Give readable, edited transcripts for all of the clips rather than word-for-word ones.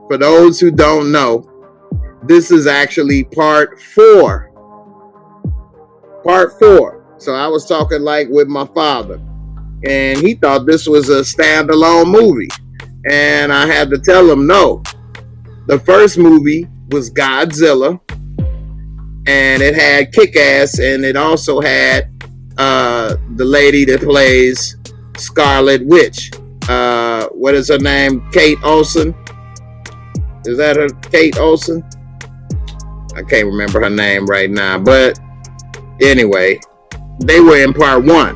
for those who don't know, this is actually part 4. Part 4. So I was talking like with my father, and he thought this was a standalone movie. And I had to tell him no. The first movie was Godzilla, and it had Kick-Ass, and it also had the lady that plays Scarlet Witch. What is her name? Kate Olsen? Is that her? Kate Olsen? I can't remember her name right now. But anyway, they were in part 1.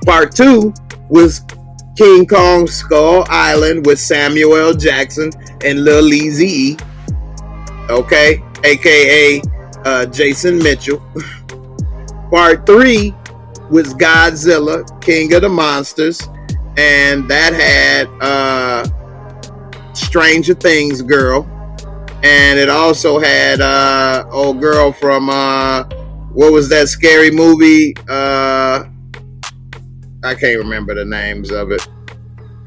Part 2 was King Kong Skull Island with Samuel L. Jackson and Lil Eazy-E. Okay? AKA Jason Mitchell. Part 3 was Godzilla, King of the Monsters, and that had Stranger Things girl, and it also had old girl from what was that scary movie? I can't remember the names of it.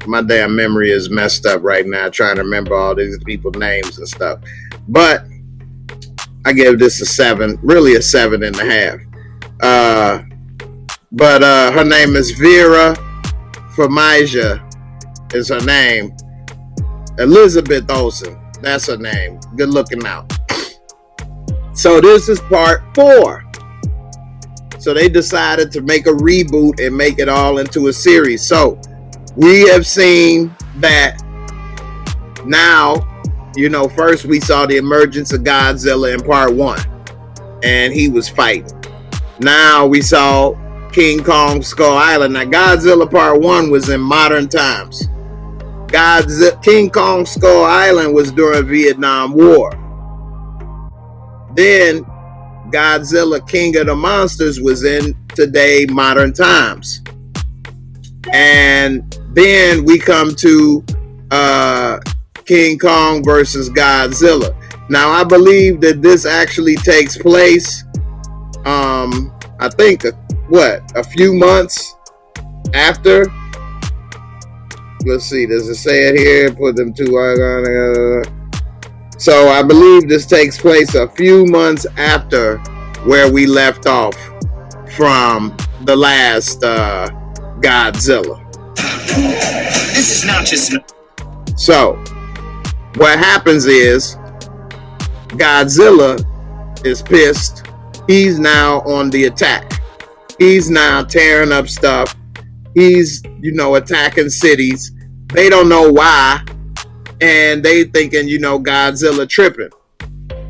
My damn memory is messed up right now trying to remember all these people's names and stuff. But I gave this a 7, really a 7.5. But her name is Vera Farmiga is her name. Elizabeth Olsen, that's her name. Good looking out. So this is part 4. So they decided to make a reboot and make it all into a series. So we have seen that now, first we saw the emergence of Godzilla in part 1, and he was fighting. Now we saw King Kong Skull Island. Now Godzilla part 1 was in modern times. King Kong Skull Island was during Vietnam War. Then Godzilla King of the Monsters was in today modern times. And then we come to King Kong versus Godzilla. Now I believe that this actually takes place I think a few months after. Let's see, does it say it here? Put them two. So I believe this takes place a few months after where we left off from the last Godzilla. This is not just. So what happens is Godzilla is pissed. He's now on the attack. He's now tearing up stuff. He's, attacking cities. They don't know why. And they thinking, Godzilla tripping.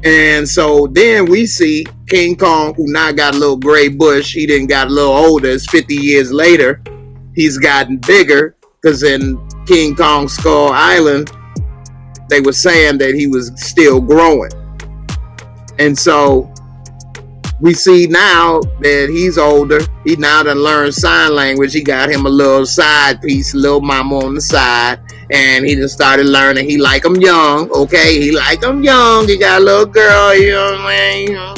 And so then we see King Kong, who now got a little gray bush. He didn't got a little older. It's 50 years later. He's gotten bigger. Because in King Kong Skull Island, they were saying that he was still growing. And so we see now that he's older. He now done learned sign language. He got him a little side piece, little mama on the side. And he just started learning. He like them young, okay? He like them young. He got a little girl, all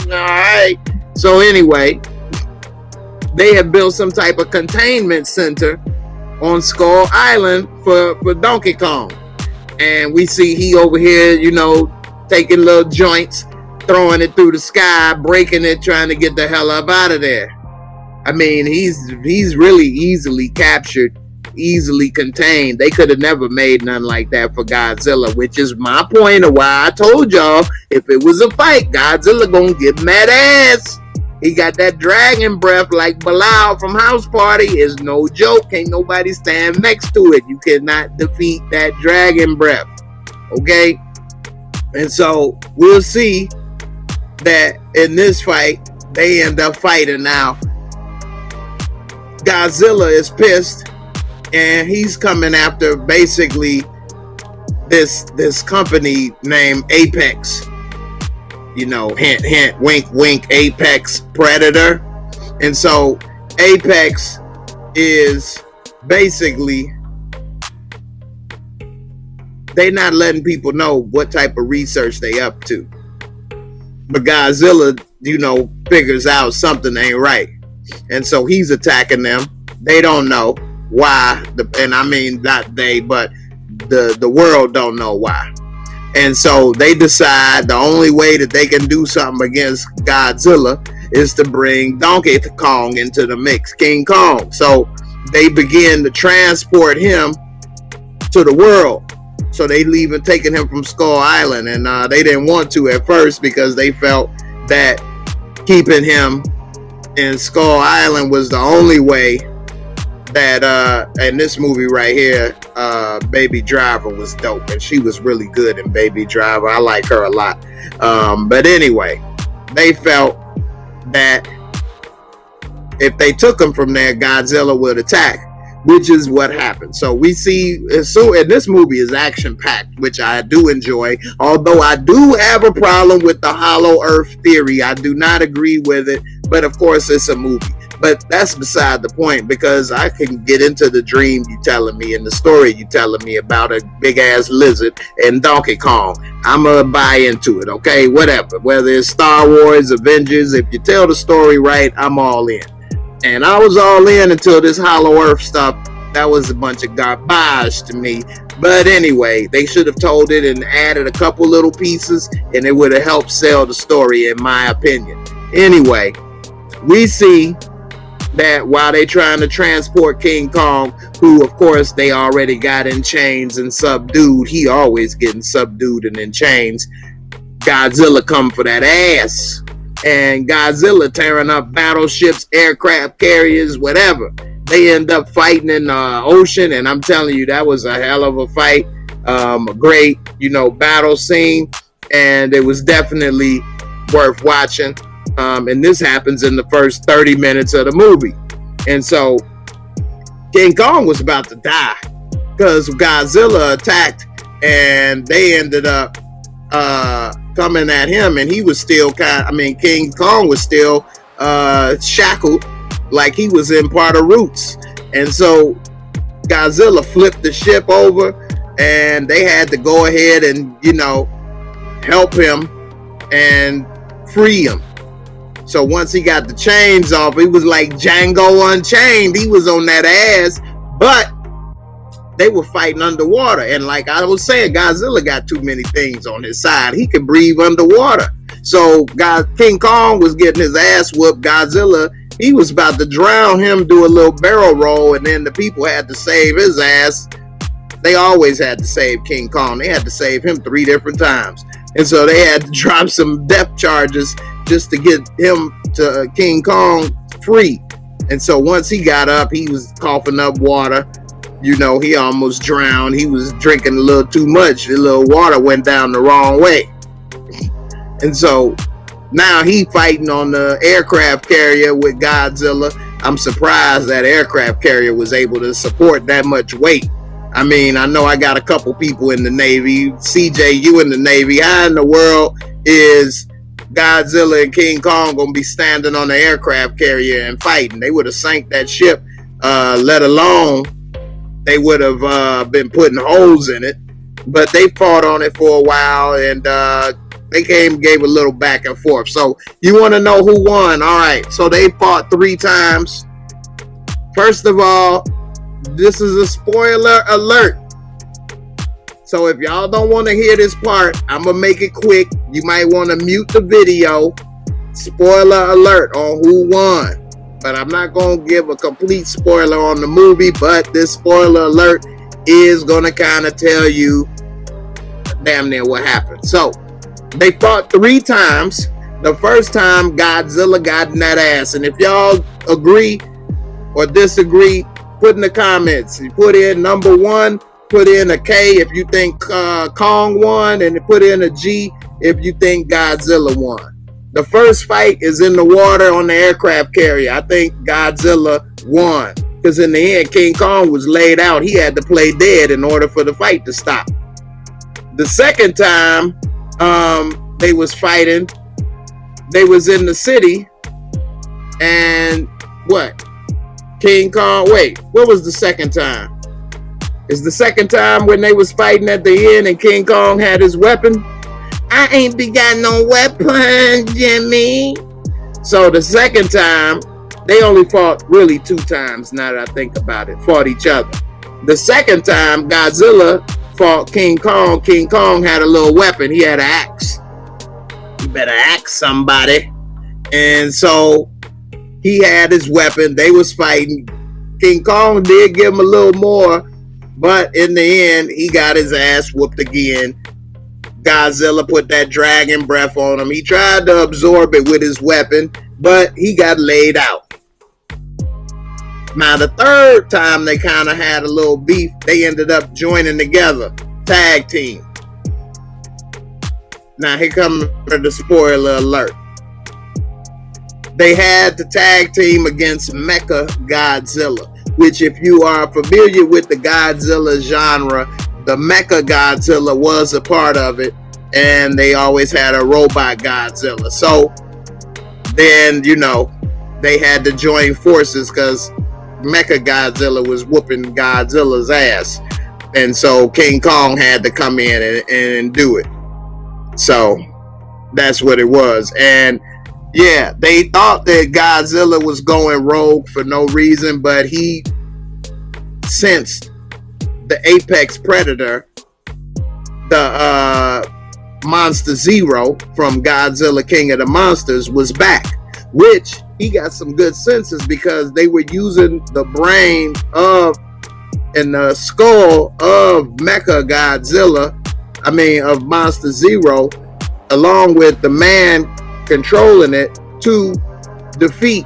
right. So anyway, they have built some type of containment center on Skull Island for Donkey Kong. And we see he over here, taking little joints, throwing it through the sky, breaking it, trying to get the hell up out of there. I mean, he's really easily captured, easily contained. They could have never made nothing like that for Godzilla, which is my point of why I told y'all if it was a fight, Godzilla gonna get mad ass. He got that dragon breath like Bilal from House Party. Is no joke. Ain't nobody stand next to it. You cannot defeat that dragon breath. Okay? And so we'll see that in this fight, they end up fighting now. Godzilla is pissed, and he's coming after basically this company named Apex. Hint, hint, wink, wink, Apex Predator. And so Apex is basically, they not letting people know what type of research they up to. But Godzilla, figures out something ain't right. And so he's attacking them. They don't know why. And I mean, not they, but the world don't know why. And so they decide the only way that they can do something against Godzilla is to bring Donkey Kong into the mix, King Kong. So they begin to transport him to the world. So they leave taking him from Skull Island, and they didn't want to at first because they felt that keeping him in Skull Island was the only way that in this movie right here, Baby Driver was dope, and she was really good in Baby Driver. I like her a lot. But anyway, they felt that if they took him from there, Godzilla would attack, which is what happened. So we see, and this movie is action-packed, which I do enjoy, although I do have a problem with the hollow earth theory. I do not agree with it, but of course it's a movie. But that's beside the point, because I can get into the dream you telling me and the story you telling me about a big-ass lizard and Donkey Kong. I'm going to buy into it, okay? Whatever. Whether it's Star Wars, Avengers, if you tell the story right, I'm all in. And I was all in until this Hollow Earth stuff. That was a bunch of garbage to me. But anyway, they should have told it and added a couple little pieces, and it would have helped sell the story, in my opinion. Anyway, we see that while they trying to transport King Kong, who of course they already got in chains and subdued, he always getting subdued and in chains, Godzilla come for that ass. And Godzilla tearing up battleships, aircraft carriers, whatever. They end up fighting in the ocean, and I'm telling you, that was a hell of a fight. A great, battle scene, and it was definitely worth watching. And this happens in the first 30 minutes of the movie. And so King Kong was about to die because Godzilla attacked, and they ended up coming at him, and he was still King Kong was still shackled like he was in part of Roots. And so Godzilla flipped the ship over, and they had to go ahead and, help him and free him. So once he got the chains off, he was like Django Unchained. He was on that ass, but they were fighting underwater. And like I was saying, Godzilla got too many things on his side. He could breathe underwater. So King Kong was getting his ass whooped. Godzilla, he was about to drown him, do a little barrel roll, and then the people had to save his ass. They always had to save King Kong. They had to save him 3 different times. And so they had to drop some depth charges just to get him to King Kong free. And so once he got up, he was coughing up water. He almost drowned. He was drinking a little too much. The little water went down the wrong way. And so now he fighting on the aircraft carrier with Godzilla. I'm surprised that aircraft carrier was able to support that much weight. I mean, I know I got a couple people in the Navy. CJ, you in the Navy. How in the world is Godzilla and King Kong gonna be standing on the aircraft carrier and fighting? They would have sank that ship, let alone they would have been putting holes in it. But they fought on it for a while, and they gave a little back and forth. So you want to know who won? All right, so they fought 3 times. First of all, this is a spoiler alert. So if y'all don't want to hear this part, I'm going to make it quick. You might want to mute the video. Spoiler alert on who won. But I'm not going to give a complete spoiler on the movie, but this spoiler alert is going to kind of tell you damn near what happened. So they fought 3 times. The first time, Godzilla got in that ass. And if y'all agree or disagree, put in the comments. You put in number 1, put in a K if you think Kong won, and put in a G if you think Godzilla won. The first fight is in the water on the aircraft carrier. I think Godzilla won, because in the end, King Kong was laid out. He had to play dead in order for the fight to stop. The second time they was fighting, they was in the city, and what? King Kong, wait, what was the second time? Is the second time when they was fighting at the end and King Kong had his weapon? I ain't got no weapon, Jimmy. So the second time, they only fought really 2 times, now that I think about it, fought each other. The second time, Godzilla fought King Kong, King Kong had a little weapon. He had an axe. You better axe somebody. And so he had his weapon. They was fighting. King Kong did give him a little more, but in the end, he got his ass whooped again. Godzilla put that dragon breath on him. He tried to absorb it with his weapon, but he got laid out. Now, the third time they kind of had a little beef, they ended up joining together. Tag team. Now, here comes the spoiler alert. They had the tag team against Mecha Godzilla, which, if you are familiar with the Godzilla genre, the Mecha Godzilla was a part of it, and they always had a robot Godzilla. So then, you know, they had to join forces because Mecha Godzilla was whooping Godzilla's ass. And so King Kong had to come in and do it. So that's what it was. And yeah, they thought that Godzilla was going rogue for no reason, but he sensed the apex predator, the Monster Zero from Godzilla King of the Monsters, was back, which he got some good senses because they were using the brain of and the skull of Mecha Godzilla, of Monster Zero, along with the man controlling it to defeat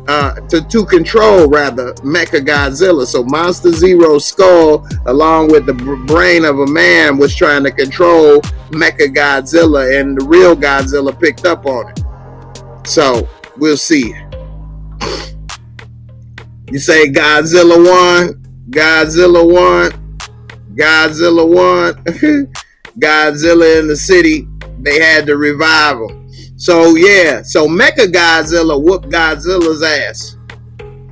to control Mecha Godzilla. So Monster Zero's skull, along with the brain of a man, was trying to control Mecha Godzilla, and the real Godzilla picked up on it. So we'll see. You say Godzilla won, Godzilla won, Godzilla won. Godzilla in the city, they had to revive him. So yeah, so Mecha Godzilla whooped Godzilla's ass.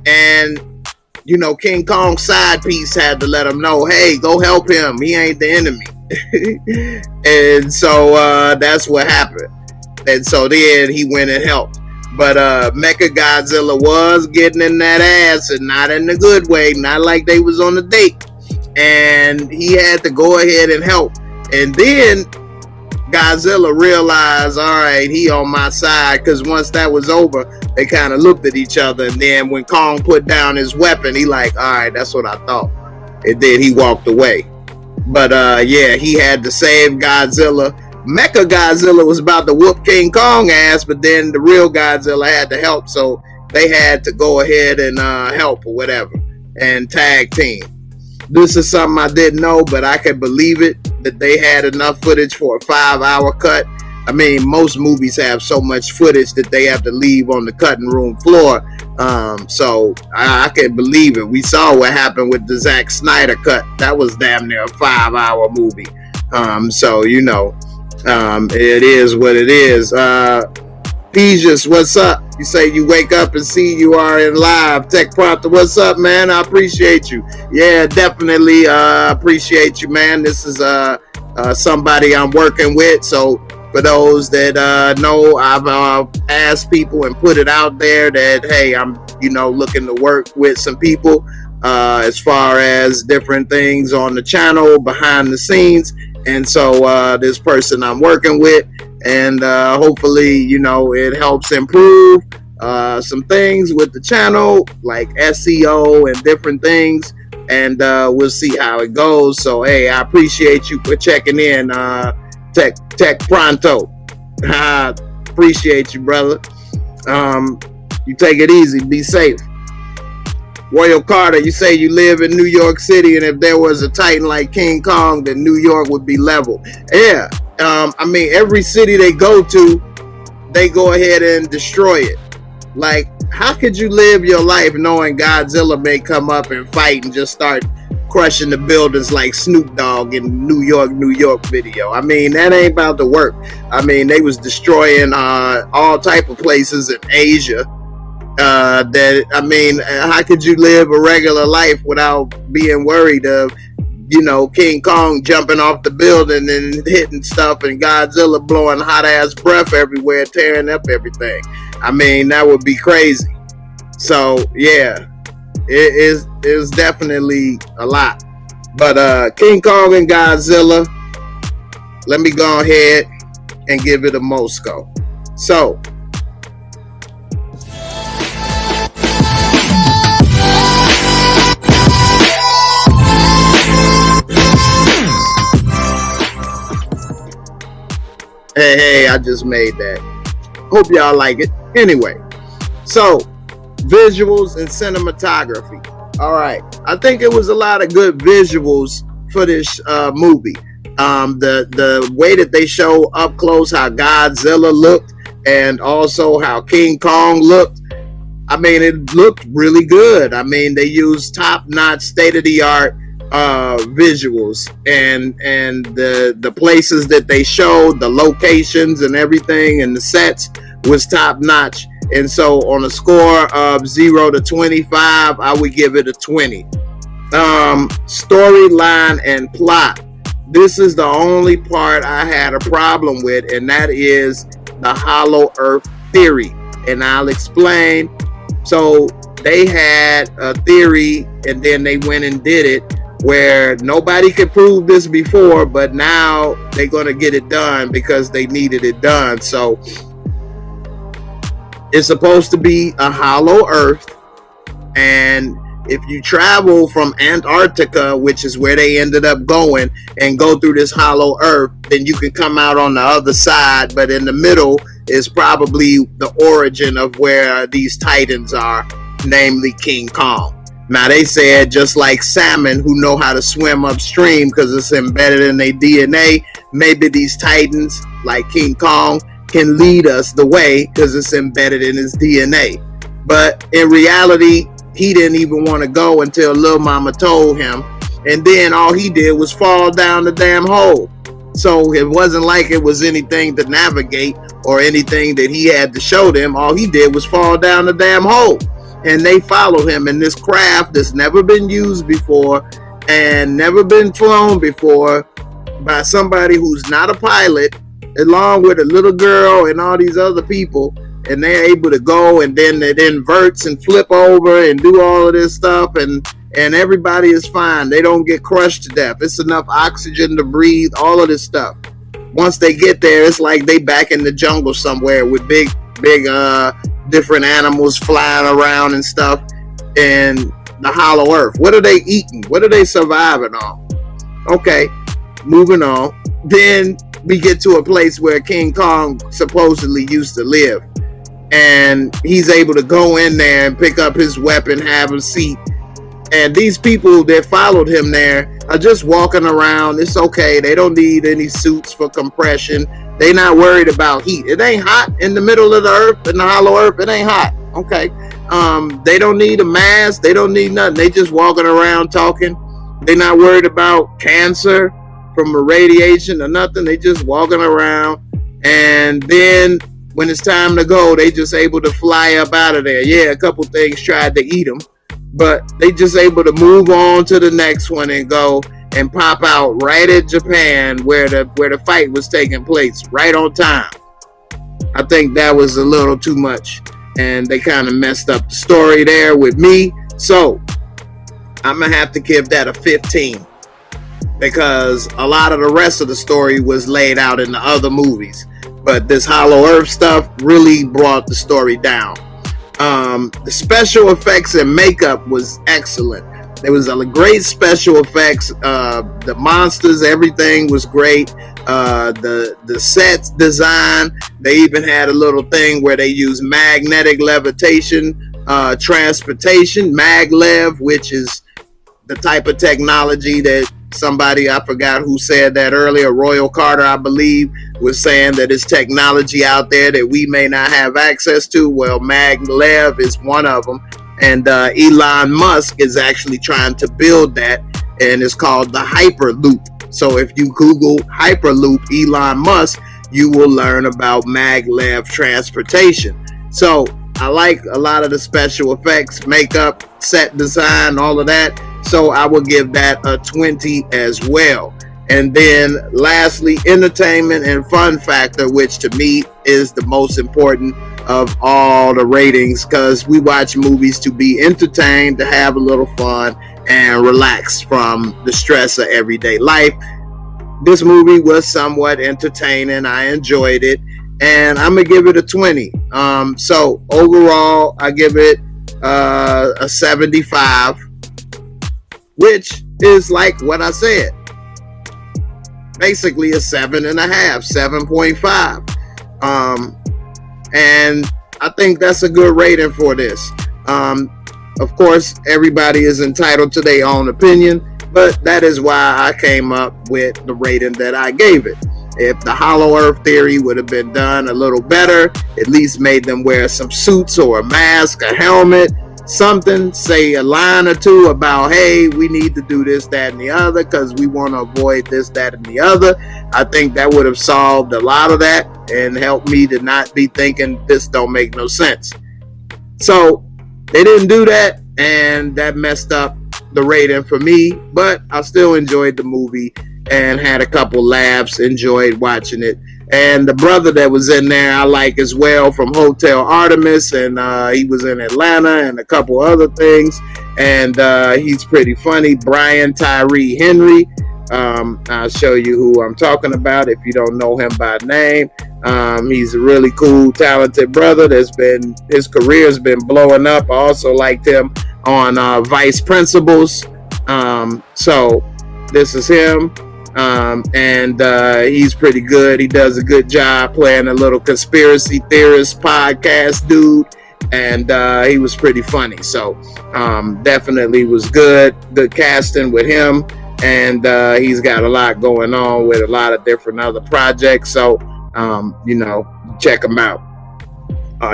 And, you know, King Kong's side piece had to let him know, hey, go help him. He ain't the enemy. And so that's what happened. And so then he went and helped. But Mecha Godzilla was getting in that ass, and not in a good way, not like they was on a date. And he had to go ahead and help. And then Godzilla realized, all right, he on my side, because once that was over, they kind of looked at each other. And then when Kong put down his weapon, he like, all right, that's what I thought. And then he walked away. But yeah, he had to save Godzilla. Mecha Godzilla was about to whoop King Kong ass, but then the real Godzilla had to help, so they had to go ahead and help or whatever and tag team. This is something I didn't know, but I could believe it, that they had enough footage for a 5-hour cut. I mean, most movies have so much footage that they have to leave on the cutting room floor. So I can believe it. We saw what happened with the Zack Snyder cut. That was damn near a 5-hour movie. So, you know, it is what it is. Peaches, what's up? You say you wake up and see you are in live. Tech Prompter, what's up, man? I appreciate you. Yeah, definitely appreciate you, man. This is somebody I'm working with. So for those that know, I've asked people and put it out there that, hey, I'm, you know, looking to work with some people as far as different things on the channel behind the scenes. And so this person I'm working with, and hopefully, you know, it helps improve some things with the channel, like SEO and different things, and we'll see how it goes. So hey, I appreciate you for checking in, Tech Pronto. I appreciate you, brother. You take it easy, be safe. Royal Carter, you say you live in New York City, and if there was a titan like King Kong, then New York would be level. Yeah, I mean, every city they go to, they go ahead and destroy it. Like, how could you live your life knowing Godzilla may come up and fight and just start crushing the buildings like Snoop Dogg in New York video? I mean, that ain't about to work. I mean, they was destroying all type of places in Asia. That, I mean, how could you live a regular life without being worried of, you know, King Kong jumping off the building and hitting stuff and Godzilla blowing hot ass breath everywhere, tearing up everything? I mean, that would be crazy. So yeah, it is definitely a lot. But King Kong and Godzilla, let me go ahead and give it a Mosco. So, hey, I just made that. Hope y'all like it. Anyway, so visuals and cinematography. All right, I think it was a lot of good visuals for this movie. The way that they show up close how Godzilla looked and also how King Kong looked. I mean, it looked really good. I mean, they used top-notch, state-of-the-art visuals, and the places that they showed, the locations and everything, and the sets was top-notch. And so, on a score of 0 to 25, I would give it a 20. Storyline and plot. This is the only part I had a problem with, and that is the Hollow Earth theory. And I'll explain. So they had a theory, and then they went and did it, where nobody could prove this before, but now they're going to get it done because they needed it done. So it's supposed to be a hollow earth, and if you travel from Antarctica, which is where they ended up going, and go through this hollow earth, then you can come out on the other side, but in the middle is probably the origin of where these titans are, namely King Kong. Now they said just like salmon who know how to swim upstream because it's embedded in their DNA, maybe these titans like King Kong can lead us the way because it's embedded in his DNA. But in reality, he didn't even want to go until Lil Mama told him, and then all he did was fall down the damn hole. So it wasn't like it was anything to navigate or anything that he had to show them. All he did was fall down the damn hole. And they followed him in this craft that's never been used before and never been flown before by somebody who's not a pilot, along with a little girl and all these other people. And they're able to go, and then it inverts and flip over and do all of this stuff, and everybody is fine. They don't get crushed to death. It's enough oxygen to breathe, all of this stuff. Once they get there, it's like they back in the jungle somewhere with big different animals flying around and stuff in the hollow earth. What are they eating? What are they surviving on? Okay, moving on. Then we get to a place where King Kong supposedly used to live. And he's able to go in there and pick up his weapon, have a seat. And these people that followed him there are just walking around. It's okay. They don't need any suits for compression. They're not worried about heat. It ain't hot in the middle of the earth, in the hollow earth. It ain't hot. Okay. They don't need a mask. They don't need nothing. They just walking around talking. They're not worried about cancer from a radiation or nothing. They just walking around. And then when it's time to go, they just able to fly up out of there. Yeah, a couple things tried to eat them, but they just able to move on to the next one and go and pop out right at Japan where the fight was taking place, right on time. I think that was a little too much, and they kind of messed up the story there with me. So I'm gonna have to give that a 15 because a lot of the rest of the story was laid out in the other movies. But this Hollow Earth stuff really brought the story down. The special effects and makeup was excellent. There was a great special effects. The monsters, everything was great. The set design, they even had a little thing where they used magnetic levitation, transportation, maglev, which is the type of technology that somebody, I forgot who said that earlier, Royal Carter, I believe, was saying that it's technology out there that we may not have access to. Well, maglev is one of them. And Elon Musk is actually trying to build that, and it's called the Hyperloop. So if you Google Hyperloop Elon Musk, you will learn about maglev transportation. So I like a lot of the special effects, makeup, set design, all of that. So I will give that a 20 as well. And then lastly, entertainment and fun factor, which to me is the most important of all the ratings, because we watch movies to be entertained, to have a little fun, and relax from the stress of everyday life. This movie was somewhat entertaining. I enjoyed it, and I'm gonna give it a 20. So overall, I give it a 75, which is like what I said, basically a 7.5, 7.5. And I think that's a good rating for this. Of course, everybody is entitled to their own opinion, but that is why I came up with the rating that I gave it. If the Hollow Earth theory would have been done a little better, at least made them wear some suits or a mask, a helmet, something, say a line or two about, hey, we need to do this, that, and the other because we want to avoid this, that, and the other. I think that would have solved a lot of that and helped me to not be thinking this don't make no sense. So they didn't do that, and that messed up the rating for me, but I still enjoyed the movie and had a couple laughs, enjoyed watching it. And the brother that was in there I like as well, from Hotel Artemis, and he was in Atlanta and a couple other things, and he's pretty funny. Brian Tyree Henry. I'll show you who I'm talking about if you don't know him by name. He's a really cool, talented brother that's been, his career's been blowing up. I also liked him on Vice Principals. So this is him. And he's pretty good. He does a good job playing a little conspiracy theorist podcast dude, and he was pretty funny. So definitely was good casting with him, and he's got a lot going on with a lot of different other projects. So check him out.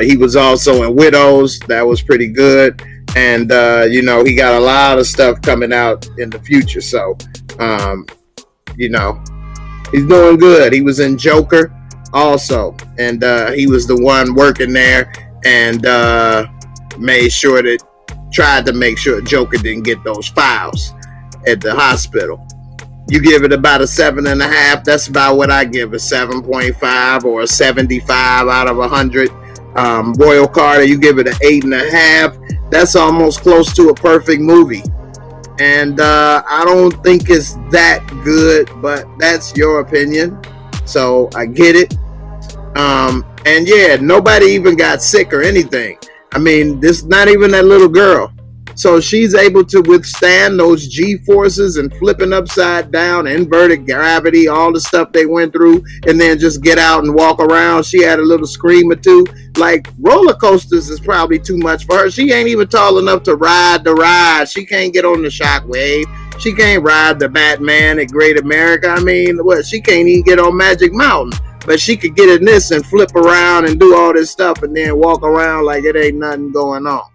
He was also in Widows. That was pretty good, and he got a lot of stuff coming out in the future. So he's doing good. He was in Joker also, and he was the one working there and tried to make sure Joker didn't get those files at the hospital. You give it about a 7.5. That's about what I give, a 7.5 or a 75 out of 100. Royal Carter, you give it an 8.5. That's almost close to a perfect movie. And I don't think it's that good, but that's your opinion, so I get it. And yeah, nobody even got sick or anything. I mean, this not even that little girl. So she's able to withstand those G-forces and flipping upside down, inverted gravity, all the stuff they went through, and then just get out and walk around. She had a little scream or two. Like, roller coasters is probably too much for her. She ain't even tall enough to ride the ride. She can't get on the shockwave. She can't ride the Batman at Great America. I mean, she can't even get on Magic Mountain. But she could get in this and flip around and do all this stuff and then walk around like it ain't nothing going on.